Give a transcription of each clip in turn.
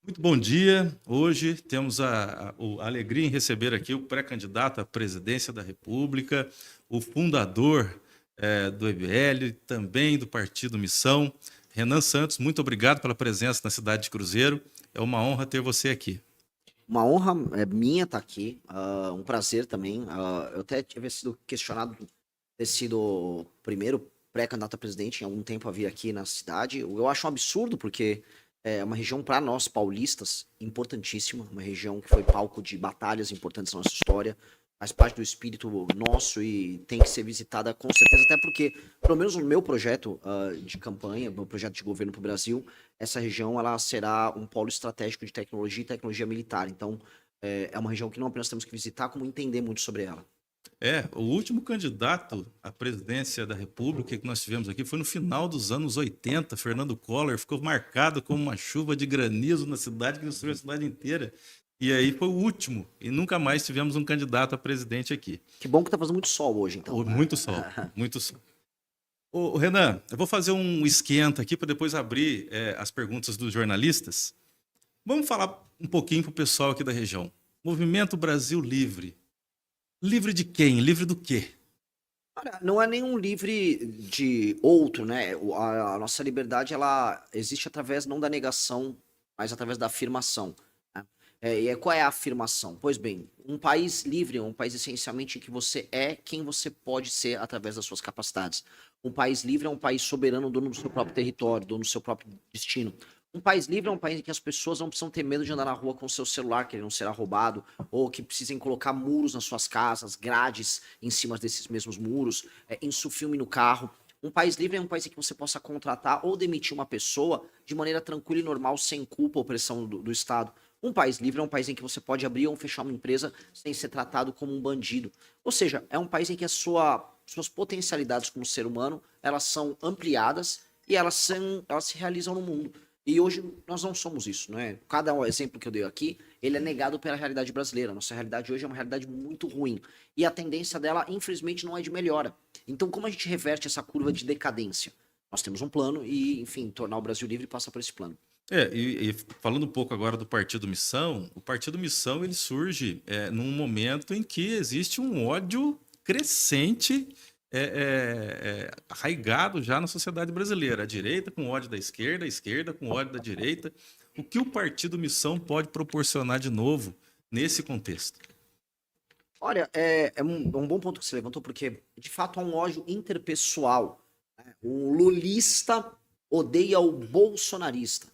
Muito bom dia. Hoje temos a alegria em receber aqui o pré-candidato à presidência da República, o fundador do EBL, também do Partido Missão, Renan Santos. Muito obrigado pela presença na cidade de Cruzeiro. É uma honra ter você aqui. Uma honra minha estar aqui, um prazer também. Eu até tive sido questionado ter sido o primeiro pré-candidato a presidente em algum tempo a vir aqui na cidade. Eu acho um absurdo, porque é uma região para nós paulistas importantíssima, uma região que foi palco de batalhas importantes na nossa história, faz parte do espírito nosso e tem que ser visitada com certeza, até porque, pelo menos no meu projeto de campanha, meu projeto de governo para o Brasil, essa região ela será um polo estratégico de tecnologia e tecnologia militar. Então, é uma região que não apenas temos que visitar, como entender muito sobre ela. O último candidato à presidência da República que nós tivemos aqui foi no final dos anos 80. Fernando Collor ficou marcado como uma chuva de granizo na cidade, que destruiu a cidade inteira. E aí foi o último, e nunca mais tivemos um candidato a presidente aqui. Que bom que tá fazendo muito sol hoje, então. Muito sol, muito sol. Ô, Renan, eu vou fazer um esquenta aqui para depois abrir as perguntas dos jornalistas. Vamos falar um pouquinho para o pessoal aqui da região. Movimento Brasil Livre. Livre de quem? Livre do quê? Olha, não é nenhum livre de outro, né? A nossa liberdade, ela existe através não da negação, mas através da afirmação, né? Qual é a afirmação? Pois bem, um país livre é um país essencialmente em que você é quem você pode ser através das suas capacidades. Um país livre é um país soberano, dono do seu próprio território, dono do seu próprio destino. Um país livre é um país em que as pessoas não precisam ter medo de andar na rua com o seu celular, que ele não será roubado, ou que precisem colocar muros nas suas casas, grades em cima desses mesmos muros, insufilme no carro. Um país livre é um país em que você possa contratar ou demitir uma pessoa de maneira tranquila e normal, sem culpa ou pressão do Estado. Um país livre é um país em que você pode abrir ou fechar uma empresa sem ser tratado como um bandido. Ou seja, é um país em que suas potencialidades como ser humano, elas são ampliadas e elas se realizam no mundo. E hoje nós não somos isso, né? Cada exemplo que eu dei aqui, ele é negado pela realidade brasileira. Nossa realidade hoje é uma realidade muito ruim. E a tendência dela, infelizmente, não é de melhora. Então, como a gente reverte essa curva de decadência? Nós temos um plano e, enfim, tornar o Brasil livre passa por esse plano. E falando um pouco agora do Partido Missão, o Partido Missão ele surge num momento em que existe um ódio crescente, arraigado já na sociedade brasileira. A direita com ódio da esquerda, a esquerda com ódio da direita. O que o Partido Missão pode proporcionar de novo nesse contexto? Olha, é um bom ponto que você levantou, porque de fato há um ódio interpessoal, né? O lulista odeia o bolsonarista.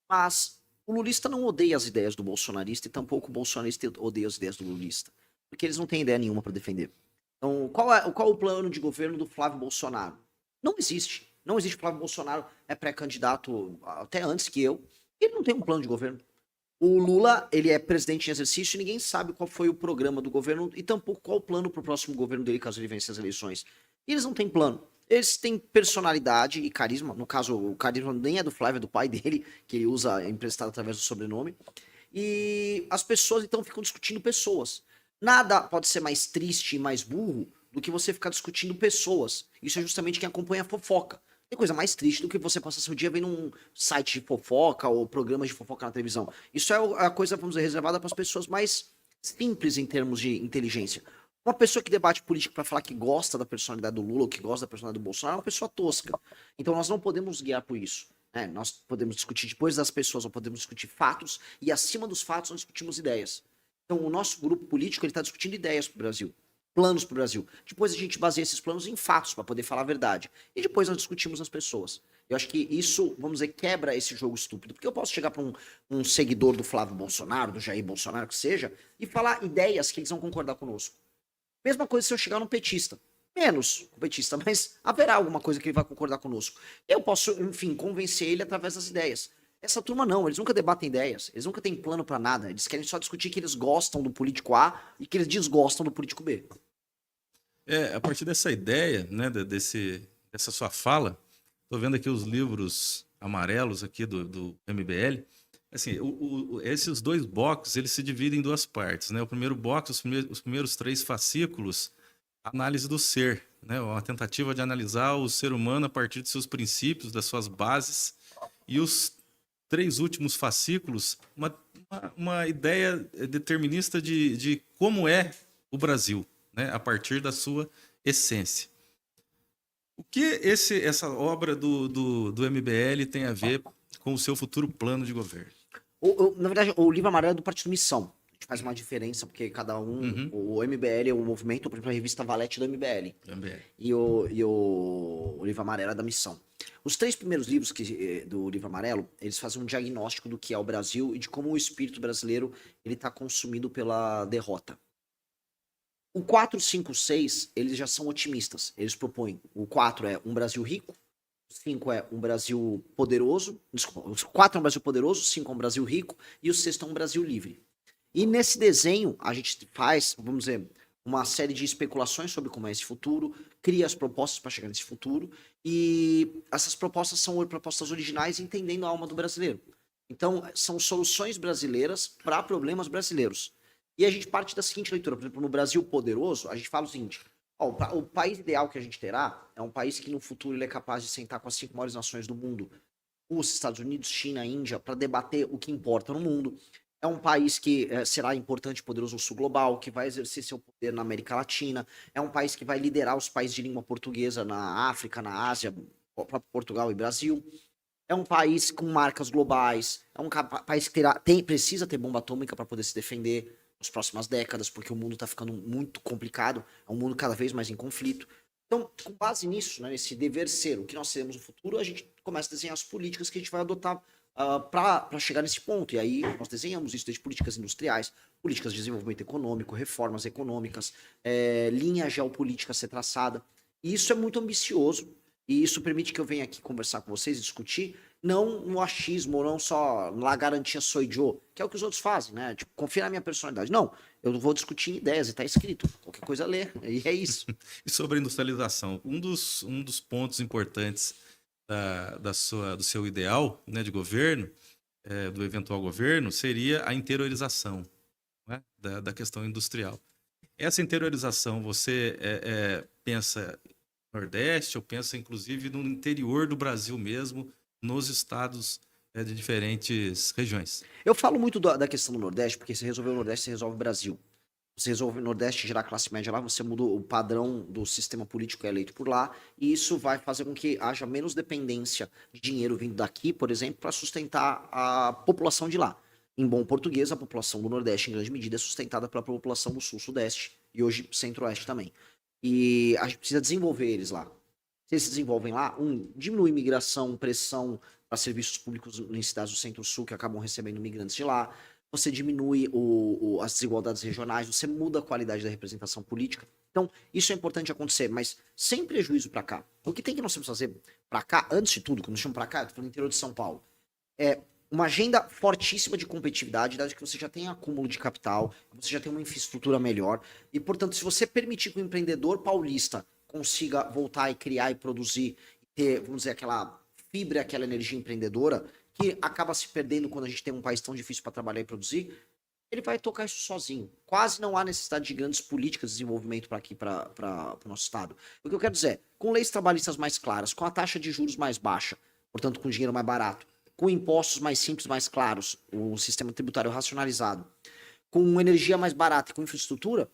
Mas o lulista não odeia as ideias do bolsonarista e tampouco o bolsonarista odeia as ideias do lulista. Porque eles não têm ideia nenhuma para defender. Então, qual o plano de governo do Flávio Bolsonaro? Não existe. Não existe. Flávio Bolsonaro é pré-candidato até antes que eu. Ele não tem um plano de governo. O Lula, ele é presidente em exercício e ninguém sabe qual foi o programa do governo e tampouco qual o plano para o próximo governo dele caso ele vença as eleições. E eles não têm plano. Eles têm personalidade e carisma. No caso, o carisma nem é do Flávio, é do pai dele, que ele usa emprestado através do sobrenome. E as pessoas então ficam discutindo pessoas. Nada pode ser mais triste e mais burro do que você ficar discutindo pessoas. Isso é justamente quem acompanha a fofoca. Tem coisa mais triste do que você passar seu dia vendo um site de fofoca ou programas de fofoca na televisão. Isso é a coisa, vamos dizer, reservada para as pessoas mais simples em termos de inteligência. Uma pessoa que debate política para falar que gosta da personalidade do Lula ou que gosta da personalidade do Bolsonaro é uma pessoa tosca. Então nós não podemos guiar por isso, né? Nós podemos discutir depois das pessoas, ou podemos discutir fatos, e acima dos fatos nós discutimos ideias. Então o nosso grupo político está discutindo ideias para o Brasil, planos para o Brasil. Depois a gente baseia esses planos em fatos para poder falar a verdade. E depois nós discutimos as pessoas. Eu acho que isso, vamos dizer, quebra esse jogo estúpido. Porque eu posso chegar para um seguidor do Flávio Bolsonaro, do Jair Bolsonaro, que seja, e falar ideias que eles vão concordar conosco. Mesma coisa se eu chegar num petista. Menos petista, mas haverá alguma coisa que ele vai concordar conosco. Eu posso, enfim, convencer ele através das ideias. Essa turma não, eles nunca debatem ideias, eles nunca têm plano pra nada. Eles querem só discutir que eles gostam do político A e que eles desgostam do político B. A partir dessa ideia, né, dessa sua fala, estou vendo aqui os livros amarelos aqui do MBL. Assim, esses dois boxes eles se dividem em duas partes, né? O primeiro box, os primeiros três fascículos, análise do ser, né? Uma tentativa de analisar o ser humano a partir de seus princípios, das suas bases, e os 3 últimos fascículos uma ideia determinista de como é o Brasil, né, a partir da sua essência. O que essa obra do MBL tem a ver com o seu futuro plano de governo? Na verdade, o livro amarelo é do Partido Missão. A gente faz uma diferença, porque cada um. Uhum. O MBL é o movimento, por exemplo, a revista Valete do MBL. MBL. E o livro amarelo é da Missão. Os 3 primeiros livros do livro amarelo, eles fazem um diagnóstico do que é o Brasil e de como o espírito brasileiro ele está consumido pela derrota. O 4, 5, 6, eles já são otimistas. Eles propõem. O 4 é um Brasil rico. O 5 é um Brasil poderoso. Desculpa, o 4 é um Brasil poderoso, o 5 é um Brasil rico e o 6 é um Brasil livre. E nesse desenho, a gente faz, vamos dizer, uma série de especulações sobre como é esse futuro, cria as propostas para chegar nesse futuro, e essas propostas são propostas originais entendendo a alma do brasileiro. Então, são soluções brasileiras para problemas brasileiros. E a gente parte da seguinte leitura, por exemplo, no Brasil poderoso, a gente fala o seguinte: ó, o país ideal que a gente terá é um país que no futuro ele é capaz de sentar com as 5 maiores nações do mundo, os Estados Unidos, China, Índia, para debater o que importa no mundo. É um país que será importante e poderoso no sul global, que vai exercer seu poder na América Latina. É um país que vai liderar os países de língua portuguesa na África, na Ásia, próprio Portugal e Brasil. É um país com marcas globais. É um país que precisa ter bomba atômica para poder se defender nas próximas décadas, porque o mundo está ficando muito complicado. É um mundo cada vez mais em conflito. Então, com base nisso, né, nesse dever ser, o que nós seremos no futuro, a gente começa a desenhar as políticas que a gente vai adotar para chegar nesse ponto. E aí nós desenhamos isso desde políticas industriais, políticas de desenvolvimento econômico, reformas econômicas, linha geopolítica a ser traçada. E isso é muito ambicioso, e isso permite que eu venha aqui conversar com vocês e discutir, não no achismo, não só na garantia sou Joe, que é o que os outros fazem, né? Tipo, confia na minha personalidade. Não, eu vou discutir ideias e tá escrito. Qualquer coisa lê, e é isso. E sobre a industrialização, um dos pontos importantes do seu ideal, né, de governo, do eventual governo, seria a interiorização, né, da questão industrial. Essa interiorização, você pensa no Nordeste ou pensa inclusive no interior do Brasil mesmo, nos estados de diferentes regiões? Eu falo muito da questão do Nordeste, porque se resolver o Nordeste, você resolve o Brasil. Você resolve o Nordeste, gerar classe média lá, você muda o padrão do sistema político que é eleito por lá, e isso vai fazer com que haja menos dependência de dinheiro vindo daqui, por exemplo, para sustentar a população de lá. Em bom português, a população do Nordeste, em grande medida, é sustentada pela população do Sul, Sudeste e hoje Centro-Oeste também. E a gente precisa desenvolver eles lá. Se eles se desenvolvem lá, diminui imigração, pressão para serviços públicos em cidades do Centro-Sul que acabam recebendo migrantes de lá. Você diminui as desigualdades regionais, você muda a qualidade da representação política. Então, isso é importante acontecer, mas sem prejuízo para cá. O que tem que nós temos que fazer para cá, antes de tudo, quando nós chamamos para cá, eu tô falando no interior de São Paulo, é uma agenda fortíssima de competitividade, dado que você já tem acúmulo de capital, você já tem uma infraestrutura melhor, e, portanto, se você permitir que o empreendedor paulista consiga voltar e criar e produzir, ter, vamos dizer, aquela fibra, aquela energia empreendedora, que acaba se perdendo quando a gente tem um país tão difícil para trabalhar e produzir, ele vai tocar isso sozinho. Quase não há necessidade de grandes políticas de desenvolvimento para aqui, para o nosso estado. O que eu quero dizer é, com leis trabalhistas mais claras, com a taxa de juros mais baixa, portanto com dinheiro mais barato, com impostos mais simples, mais claros, um sistema tributário racionalizado, com energia mais barata e com infraestrutura,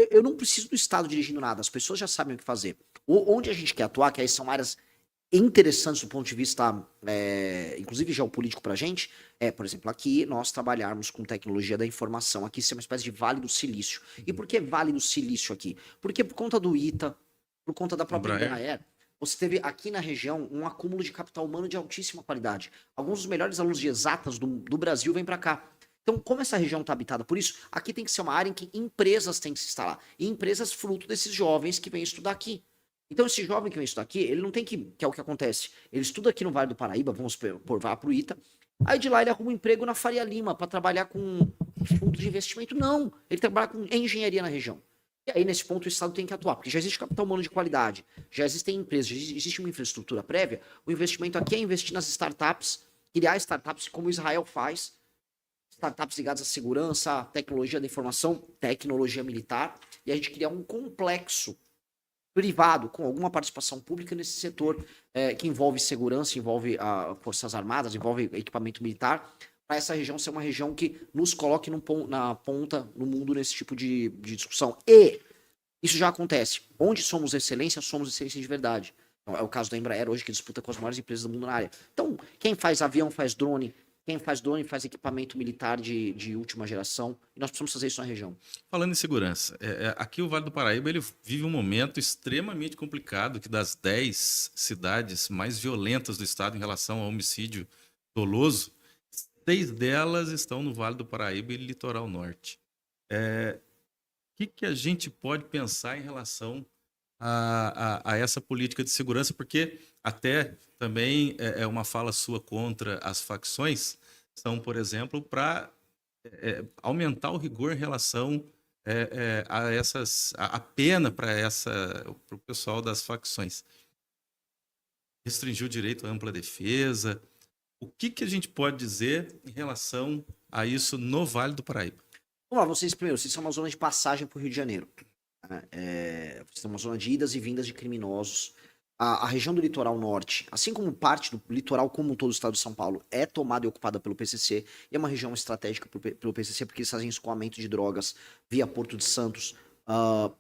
eu não preciso do Estado dirigindo nada, as pessoas já sabem o que fazer. Onde a gente quer atuar, que aí são áreas interessantes do ponto de vista, inclusive geopolítico pra gente, por exemplo, aqui nós trabalharmos com tecnologia da informação, aqui isso é uma espécie de Vale do Silício. E por que Vale do Silício aqui? Porque por conta do ITA, por conta da própria Embraer, você teve aqui na região um acúmulo de capital humano de altíssima qualidade. Alguns dos melhores alunos de exatas do Brasil vêm para cá. Então, como essa região está habitada por isso, aqui tem que ser uma área em que empresas têm que se instalar. E empresas fruto desses jovens que vêm estudar aqui. Então, esse jovem que vem estudar aqui, ele não tem que é o que acontece. Ele estuda aqui no Vale do Paraíba, vamos por vá pro ITA. Aí de lá ele arruma um emprego na Faria Lima para trabalhar com fundo de investimento. Não, ele trabalha com engenharia na região. E aí, nesse ponto, o Estado tem que atuar, porque já existe capital humano de qualidade, já existem empresas, já existe uma infraestrutura prévia. O investimento aqui é investir nas startups, criar startups como Israel faz, startups ligadas à segurança, tecnologia da informação, tecnologia militar, e a gente criar um complexo privado, com alguma participação pública nesse setor que envolve segurança, envolve Forças Armadas, envolve equipamento militar, para essa região ser uma região que nos coloque na ponta no mundo nesse tipo de discussão. E isso já acontece. Onde somos excelência de verdade. Então, é o caso da Embraer hoje, que disputa com as maiores empresas do mundo na área. Então, quem faz avião faz drone, quem faz drone faz equipamento militar de última geração, e nós precisamos fazer isso na região. Falando em segurança, aqui o Vale do Paraíba ele vive um momento extremamente complicado, que das 10 cidades mais violentas do estado em relação ao homicídio doloso, 6 delas estão no Vale do Paraíba e Litoral Norte. O que a gente pode pensar em relação a essa política de segurança? Porque até também é uma fala sua contra as facções, são, por exemplo, para aumentar o rigor em relação a pena para o pessoal das facções. Restringir o direito à ampla defesa. O que a gente pode dizer em relação a isso no Vale do Paraíba? Vamos lá, vocês são uma zona de passagem para o Rio de Janeiro. Vocês são uma zona de idas e vindas de criminosos. A região do litoral norte, assim como parte do litoral como um todo do estado de São Paulo, é tomada e ocupada pelo PCC, e é uma região estratégica pelo PCC, porque eles fazem escoamento de drogas via Porto de Santos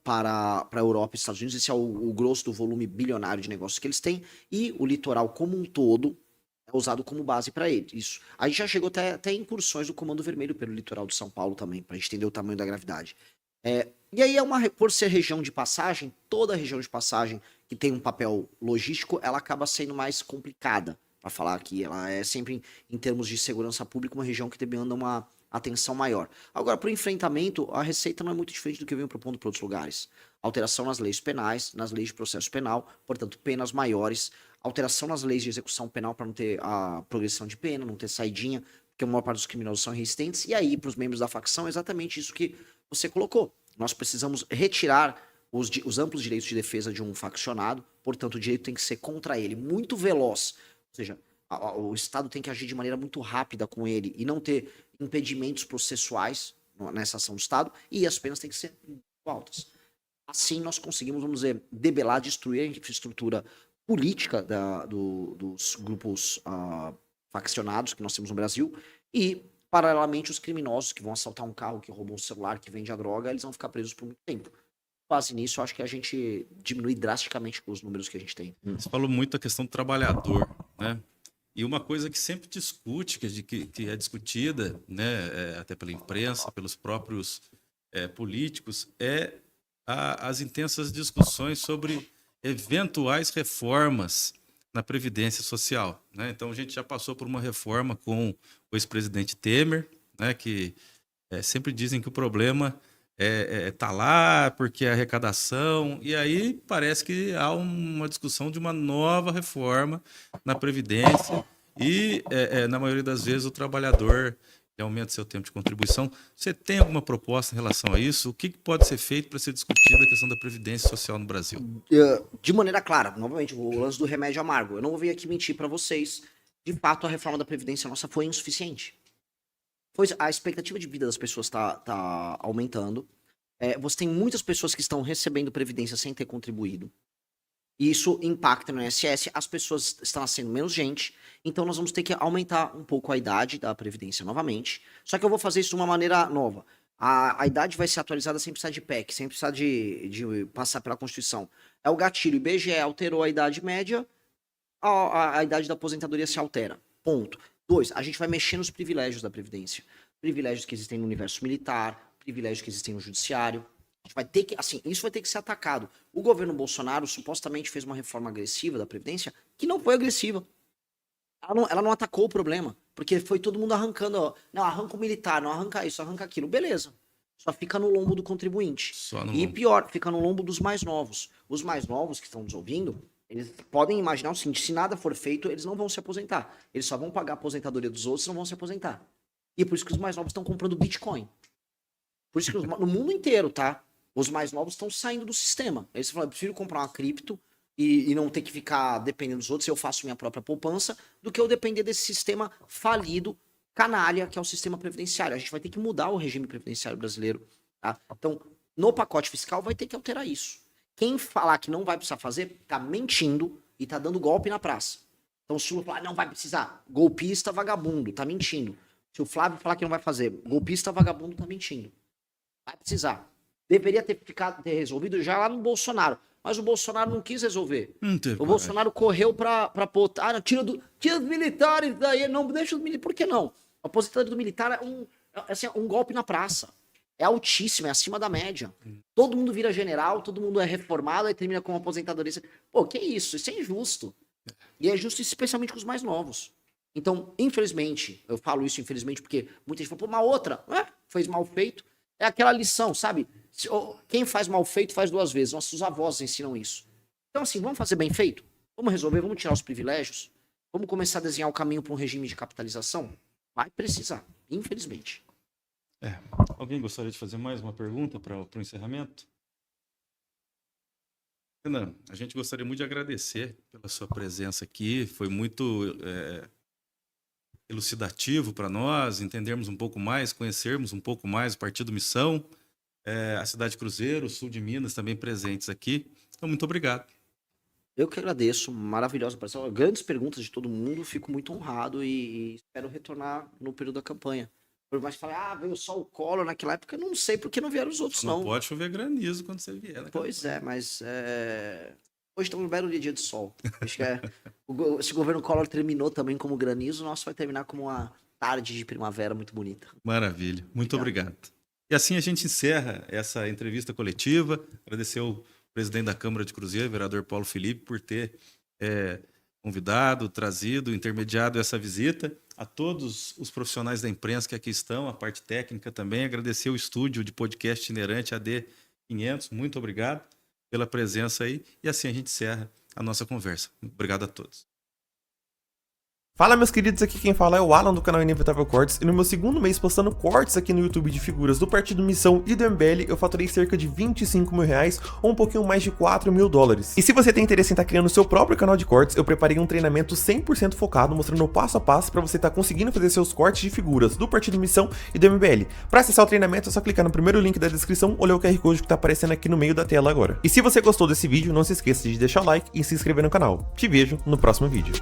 para a Europa e Estados Unidos. Esse é o grosso do volume bilionário de negócios que eles têm, e o litoral como um todo é usado como base para ele. Isso. A gente já chegou até incursões do Comando Vermelho pelo litoral de São Paulo também, para a gente entender o tamanho da gravidade. E aí, por ser região de passagem, toda região de passagem que tem um papel logístico, ela acaba sendo mais complicada, para falar aqui. Ela é sempre, em termos de segurança pública, uma região que demanda uma atenção maior. Agora, para o enfrentamento, a receita não é muito diferente do que eu venho propondo para outros lugares. Alteração nas leis penais, nas leis de processo penal, portanto, penas maiores. Alteração nas leis de execução penal para não ter a progressão de pena, não ter saidinha, porque a maior parte dos criminosos são resistentes. E aí, para os membros da facção, é exatamente isso que você colocou. Nós precisamos retirar os amplos direitos de defesa de um faccionado, portanto, o direito tem que ser contra ele, muito veloz. Ou seja, o Estado tem que agir de maneira muito rápida com ele e não ter impedimentos processuais nessa ação do Estado, e as penas têm que ser muito altas. Assim, nós conseguimos, vamos dizer, debelar, destruir a infraestrutura política dos grupos faccionados que nós temos no Brasil, e paralelamente os criminosos que vão assaltar um carro, que roubam um celular, que vende a droga, eles vão ficar presos por muito tempo. Base nisso, eu acho que a gente diminui drasticamente os números que a gente tem. Você falou muito a questão do trabalhador, né? E uma coisa que sempre discute, que é discutida, né, até pela imprensa, pelos próprios políticos, as intensas discussões sobre eventuais reformas na Previdência Social, né? Então, a gente já passou por uma reforma com o ex-presidente Temer, né, que sempre dizem que o problema tá lá porque é arrecadação, e aí parece que há uma discussão de uma nova reforma na Previdência e, na maioria das vezes, o trabalhador aumenta seu tempo de contribuição. Você tem alguma proposta em relação a isso? O que pode ser feito para ser discutida a questão da Previdência Social no Brasil? De maneira clara, novamente, o lance do remédio amargo. Eu não vou vir aqui mentir para vocês. De fato, a reforma da Previdência nossa foi insuficiente. A expectativa de vida das pessoas tá aumentando. Você tem muitas pessoas que estão recebendo Previdência sem ter contribuído. Isso impacta no INSS, as pessoas estão nascendo menos gente, então nós vamos ter que aumentar um pouco a idade da Previdência novamente. Só que eu vou fazer isso de uma maneira nova. A idade vai ser atualizada sem precisar de PEC, sem precisar de passar pela Constituição. É o gatilho. O IBGE alterou a idade média, a idade da aposentadoria se altera. Ponto. 2, a gente vai mexer nos privilégios da Previdência. Privilégios que existem no universo militar, privilégios que existem no judiciário. A gente vai ter que, assim, isso vai ter que ser atacado. O governo Bolsonaro supostamente fez uma reforma agressiva da Previdência que não foi agressiva. Ela não atacou o problema, porque foi todo mundo arrancando, ó, não, arranca o militar, não arranca isso, arranca aquilo. Beleza. Só fica no lombo do contribuinte. E pior, fica no lombo dos mais novos. Os mais novos que estão nos ouvindo, eles podem imaginar o seguinte: se nada for feito, eles não vão se aposentar. Eles só vão pagar a aposentadoria dos outros e não vão se aposentar. E é por isso que os mais novos estão comprando Bitcoin. Por isso que no mundo inteiro, tá? Os mais novos estão saindo do sistema. Eles falam: eu prefiro comprar uma cripto e não ter que ficar dependendo dos outros, eu faço minha própria poupança, do que eu depender desse sistema falido, canalha, que é o sistema previdenciário. A gente vai ter que mudar o regime previdenciário brasileiro, tá? Então, no pacote fiscal vai ter que alterar isso. Quem falar que não vai precisar fazer, tá mentindo e tá dando golpe na praça. Então se o Lula falar, não vai precisar, golpista, vagabundo, tá mentindo. Se o Flávio falar que não vai fazer, golpista, vagabundo, tá mentindo. Vai precisar. Deveria ter resolvido já lá no Bolsonaro. Mas o Bolsonaro não quis resolver. O Bolsonaro correu pra pôr. Ah, não, tira os militares daí. Não, deixa os militares. Por que não? A aposentadoria do militar é um golpe na praça. É altíssimo, é acima da média. Todo mundo vira general, todo mundo é reformado, aí termina com uma aposentadoria. Pô, que isso? Isso é injusto. E é justo especialmente com os mais novos. Então, infelizmente, eu falo isso infelizmente porque muita gente fala, pô, uma outra, fez mal feito. É aquela lição, sabe? Quem faz mal feito faz 2 vezes. Nossos avós ensinam isso. Então, assim, vamos fazer bem feito? Vamos resolver, vamos tirar os privilégios? Vamos começar a desenhar o caminho para um regime de capitalização? Vai precisar, infelizmente. Alguém gostaria de fazer mais uma pergunta para o encerramento? Renan, a gente gostaria muito de agradecer pela sua presença aqui. Foi muito elucidativo para nós entendermos um pouco mais, conhecermos um pouco mais o Partido Missão, a cidade de Cruzeiro, o sul de Minas também presentes aqui. Então, muito obrigado. Eu que agradeço, maravilhosa participação. Grandes perguntas de todo mundo, fico muito honrado e espero retornar no período da campanha. Por mais que fale, veio só o Collor naquela época, eu não sei porque não vieram os outros, não. Não pode chover granizo quando você vier. Pois é, mas hoje estamos no belo dia de sol. Acho que se o governo Collor terminou também como granizo, o nosso vai terminar como uma tarde de primavera muito bonita. Maravilha, muito obrigado. E assim a gente encerra essa entrevista coletiva. Agradecer ao presidente da Câmara de Cruzeiro, vereador Paulo Felipe, por ter convidado, trazido, intermediado essa visita. A todos os profissionais da imprensa que aqui estão, a parte técnica também. Agradecer o estúdio de podcast itinerante AD500. Muito obrigado pela presença aí. E assim a gente encerra a nossa conversa. Obrigado a todos. Fala, meus queridos, aqui quem fala é o Alan do canal Inevitável Cortes, e no meu segundo mês postando cortes aqui no YouTube de figuras do Partido Missão e do MBL, eu faturei cerca de R$25.000 ou um pouquinho mais de $4.000. E se você tem interesse em estar criando o seu próprio canal de cortes, eu preparei um treinamento 100% focado, mostrando o passo a passo para você estar conseguindo fazer seus cortes de figuras do Partido Missão e do MBL. Para acessar o treinamento é só clicar no primeiro link da descrição ou ler o QR Code que está aparecendo aqui no meio da tela agora. E se você gostou desse vídeo, não se esqueça de deixar o like e se inscrever no canal. Te vejo no próximo vídeo.